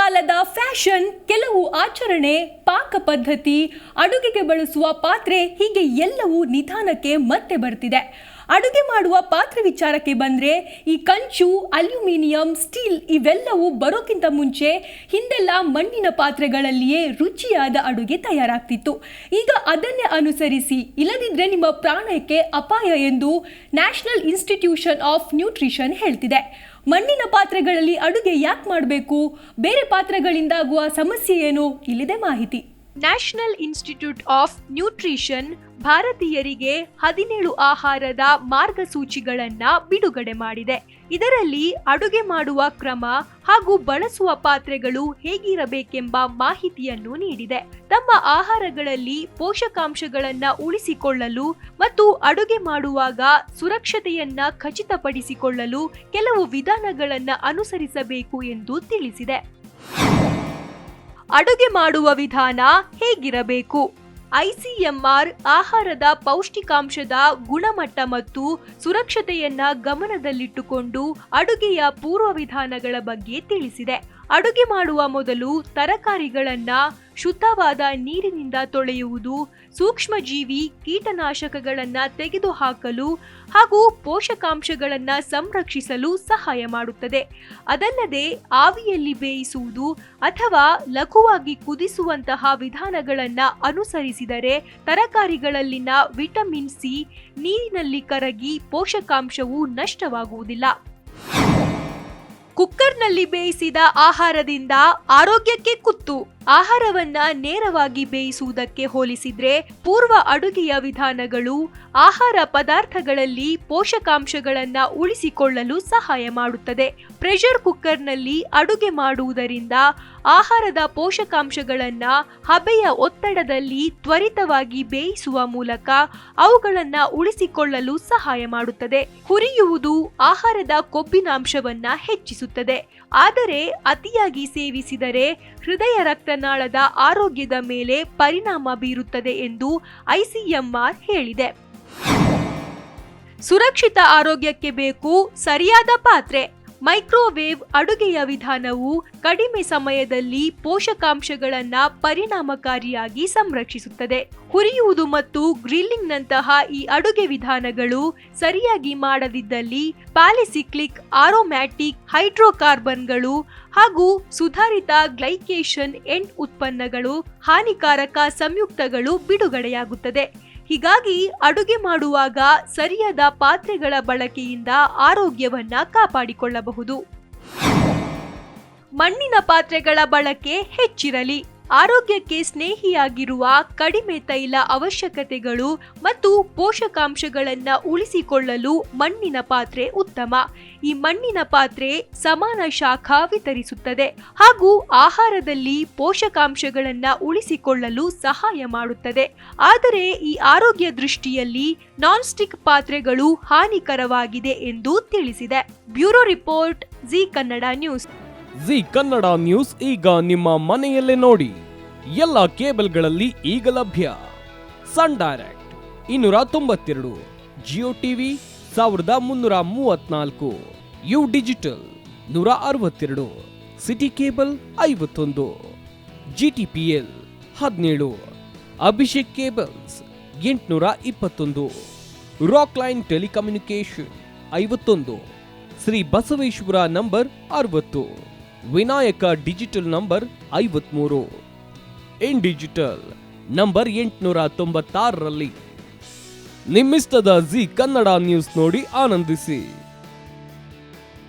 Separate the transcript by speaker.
Speaker 1: ಕಾಲದ ಫ್ಯಾಷನ್, ಕೆಲವು ಆಚರಣೆ, ಪಾಕ ಪದ್ಧತಿ, ಅಡುಗೆಗೆ ಬಳಸುವ ಪಾತ್ರೆ ಹೀಗೆ ಎಲ್ಲವೂ ನಿಧಾನಕ್ಕೆ ಮತ್ತೆ ಬರ್ತಿದೆ. ಅಡುಗೆ ಮಾಡುವ ಪಾತ್ರೆ ವಿಚಾರಕ್ಕೆ ಬಂದ್ರೆ ಈ ಕಂಚು, ಅಲ್ಯೂಮಿನಿಯಂ, ಸ್ಟೀಲ್ ಇವೆಲ್ಲವೂ ಬರೋಕ್ಕಿಂತ ಮುಂಚೆ ಹಿಂದೆಲ್ಲ ಮಣ್ಣಿನ ಪಾತ್ರೆಗಳಲ್ಲಿಯೇ ರುಚಿಯಾದ ಅಡುಗೆ ತಯಾರಾಗ್ತಿತ್ತು. ಈಗ ಅದನ್ನೇ ಅನುಸರಿಸಿ, ಇಲ್ಲದಿದ್ರೆ ನಿಮ್ಮ ಪ್ರಾಣಕ್ಕೆ ಅಪಾಯ ಎಂದು ನ್ಯಾಷನಲ್ ಇನ್ಸ್ಟಿಟ್ಯೂಷನ್ ಆಫ್ ನ್ಯೂಟ್ರಿಷನ್ ಹೇಳ್ತಿದೆ. ಮಣ್ಣಿನ ಪಾತ್ರೆಗಳಲ್ಲಿ ಅಡುಗೆ ಯಾಕೆ ಮಾಡಬೇಕು, ಬೇರೆ ಪಾತ್ರೆಗಳಿಂದಾಗುವ ಸಮಸ್ಯೆ ಏನು, ಇಲ್ಲಿದೆ ಮಾಹಿತಿ. ನ್ಯಾಷನಲ್ ಇನ್ಸ್ಟಿಟ್ಯೂಟ್ ಆಫ್ ನ್ಯೂಟ್ರಿಷನ್ ಭಾರತೀಯರಿಗೆ 17 ಆಹಾರದ ಮಾರ್ಗಸೂಚಿಗಳನ್ನ ಬಿಡುಗಡೆ ಮಾಡಿದೆ. ಇದರಲ್ಲಿ ಅಡುಗೆ ಮಾಡುವ ಕ್ರಮ ಹಾಗೂ ಬಳಸುವ ಪಾತ್ರೆಗಳು ಹೇಗಿರಬೇಕೆಂಬ ಮಾಹಿತಿಯನ್ನು ನೀಡಿದೆ. ತಮ್ಮ ಆಹಾರಗಳಲ್ಲಿ ಪೋಷಕಾಂಶಗಳನ್ನ ಉಳಿಸಿಕೊಳ್ಳಲು ಮತ್ತು ಅಡುಗೆ ಮಾಡುವಾಗ ಸುರಕ್ಷತೆಯನ್ನ ಖಚಿತಪಡಿಸಿಕೊಳ್ಳಲು ಕೆಲವು ವಿಧಾನಗಳನ್ನ ಅನುಸರಿಸಬೇಕು ಎಂದು ತಿಳಿಸಿದೆ. ಅಡುಗೆ ಮಾಡುವ ವಿಧಾನ ಹೇಗಿರಬೇಕು? ಐಸಿಎಂಆರ್ ಆಹಾರದ ಪೌಷ್ಟಿಕಾಂಶದ ಗುಣಮಟ್ಟ ಮತ್ತು ಸುರಕ್ಷತೆಯನ್ನ ಗಮನದಲ್ಲಿಟ್ಟುಕೊಂಡು ಅಡುಗೆಯ ಪೂರ್ವ ವಿಧಾನಗಳ ಬಗ್ಗೆ ತಿಳಿಸಿದೆ. ಅಡುಗೆ ಮಾಡುವ ಮೊದಲು ತರಕಾರಿಗಳನ್ನ ಶುದ್ಧವಾದ ನೀರಿನಿಂದ ತೊಳೆಯುವುದು, ಸೂಕ್ಷ್ಮಜೀವಿ ಕೀಟನಾಶಕಗಳನ್ನ ತೆಗೆದುಹಾಕಲು ಹಾಗೂ ಪೋಷಕಾಂಶಗಳನ್ನ ಸಂರಕ್ಷಿಸಲು ಸಹಾಯ ಮಾಡುತ್ತದೆ. ಅದಲ್ಲದೆ ಆವಿಯಲ್ಲಿ ಬೇಯಿಸುವುದು ಅಥವಾ ಲಘುವಾಗಿ ಕುದಿಸುವಂತಹ ವಿಧಾನಗಳನ್ನ ಅನುಸರಿಸಿದರೆ ತರಕಾರಿಗಳಲ್ಲಿನ ವಿಟಮಿನ್ ಸಿ ನೀರಿನಲ್ಲಿ ಕರಗಿ ಪೋಷಕಾಂಶವು ನಷ್ಟವಾಗುವುದಿಲ್ಲ. ಕುಕ್ಕರ್ನಲ್ಲಿ ಬೇಯಿಸಿದ ಆಹಾರದಿಂದ ಆರೋಗ್ಯಕ್ಕೆ ಕುತ್ತು. ಆಹಾರವನ್ನ ನೇರವಾಗಿ ಬೇಯಿಸುವುದಕ್ಕೆ ಹೋಲಿಸಿದ್ರೆ ಪೂರ್ವ ಅಡುಗೆಯ ವಿಧಾನಗಳು ಆಹಾರ ಪದಾರ್ಥಗಳಲ್ಲಿ ಪೋಷಕಾಂಶಗಳನ್ನ ಉಳಿಸಿಕೊಳ್ಳಲು ಸಹಾಯ ಮಾಡುತ್ತದೆ. ಪ್ರೆಷರ್ ಕುಕ್ಕರ್ನಲ್ಲಿ ಅಡುಗೆ ಮಾಡುವುದರಿಂದ ಆಹಾರದ ಪೋಷಕಾಂಶಗಳನ್ನ ಹಬೆಯ ಒತ್ತಡದಲ್ಲಿ ತ್ವರಿತವಾಗಿ ಬೇಯಿಸುವ ಮೂಲಕ ಅವುಗಳನ್ನ ಉಳಿಸಿಕೊಳ್ಳಲು ಸಹಾಯ ಮಾಡುತ್ತದೆ. ಹುರಿಯುವುದು ಆಹಾರದ ಕೊಬ್ಬಿನಾಂಶವನ್ನ ಹೆಚ್ಚಿಸುತ್ತದೆ, ಆದರೆ ಅತಿಯಾಗಿ ಸೇವಿಸಿದರೆ ಹೃದಯ ರಕ್ತನಾಳದ ಆರೋಗ್ಯದ ಮೇಲೆ ಪರಿಣಾಮ ಬೀರುತ್ತದೆ ಎಂದು ಐಸಿಎಂಆರ್ ಹೇಳಿದೆ. ಸುರಕ್ಷಿತ ಆರೋಗ್ಯಕ್ಕೆ ಬೇಕು ಸರಿಯಾದ ಪಾತ್ರೆ. ಮೈಕ್ರೋವೇವ್ ಅಡುಗೆಯ ವಿಧಾನವು ಕಡಿಮೆ ಸಮಯದಲ್ಲಿ ಪೋಷಕಾಂಶಗಳನ್ನ ಪರಿಣಾಮಕಾರಿಯಾಗಿ ಸಂರಕ್ಷಿಸುತ್ತದೆ. ಹುರಿಯುವುದು ಮತ್ತು ಗ್ರಿಲ್ಲಿಂಗ್ ನಂತಹ ಈ ಅಡುಗೆ ವಿಧಾನಗಳು ಸರಿಯಾಗಿ ಮಾಡದಿದ್ದಲ್ಲಿ ಪಾಲಿಸಿಕ್ಲಿಕ್ ಆರೋಮ್ಯಾಟಿಕ್ ಹೈಡ್ರೋಕಾರ್ಬನ್ಗಳು ಹಾಗೂ ಸುಧಾರಿತ ಗ್ಲೈಕೇಷನ್ ಎಂಡ್ ಉತ್ಪನ್ನಗಳು ಹಾನಿಕಾರಕ ಸಂಯುಕ್ತಗಳು ಬಿಡುಗಡೆಯಾಗುತ್ತದೆ. ಹೀಗಾಗಿ ಅಡುಗೆ ಮಾಡುವಾಗ ಸರಿಯಾದ ಪಾತ್ರೆಗಳ ಬಳಕೆಯಿಂದ ಆರೋಗ್ಯವನ್ನ ಕಾಪಾಡಿಕೊಳ್ಳಬಹುದು. ಮಣ್ಣಿನ ಪಾತ್ರೆಗಳ ಬಳಕೆ ಹೆಚ್ಚಿರಲಿ. ಆರೋಗ್ಯಕ್ಕೆ ಸ್ನೇಹಿಯಾಗಿರುವ ಕಡಿಮೆ ತೈಲ ಅವಶ್ಯಕತೆಗಳು ಮತ್ತು ಪೋಷಕಾಂಶಗಳನ್ನ ಉಳಿಸಿಕೊಳ್ಳಲು ಮಣ್ಣಿನ ಪಾತ್ರೆ ಉತ್ತಮ. ಈ ಮಣ್ಣಿನ ಪಾತ್ರೆ ಸಮಾನ ಶಾಖ ವಿತರಿಸುತ್ತದೆ ಹಾಗೂ ಆಹಾರದಲ್ಲಿ ಪೋಷಕಾಂಶಗಳನ್ನ ಉಳಿಸಿಕೊಳ್ಳಲು ಸಹಾಯ ಮಾಡುತ್ತದೆ. ಆದರೆ ಈ ಆರೋಗ್ಯ ದೃಷ್ಟಿಯಲ್ಲಿ ನಾನ್ ಸ್ಟಿಕ್ ಪಾತ್ರೆಗಳು ಹಾನಿಕರವಾಗಿದೆ ಎಂದು ತಿಳಿಸಿದೆ. Bureau report, Zee Kannada news.
Speaker 2: Zee Kannada news ಈಗ ನಿಮ್ಮ ಮನೆಯಲ್ಲೇ ನೋಡಿ. ಎಲ್ಲ ಕೇಬಲ್ಗಳಲ್ಲಿ ಈಗ ಲಭ್ಯ. Sun Direct 292, Jio TV 1334, U digital 162, city cable 51, GTPL 17, Abhishek cables 821, rock line telecommunication 51, Shri Basaveshwara number 60, Vinayaka digital number 53, in digital number 896ರಲ್ಲಿ. ನಿಮ್ಮಿಸ್ತದ ಜಿ ಕನ್ನಡ ನ್ಯೂಸ್ ನೋಡಿ ಆನಂದಿಸಿ.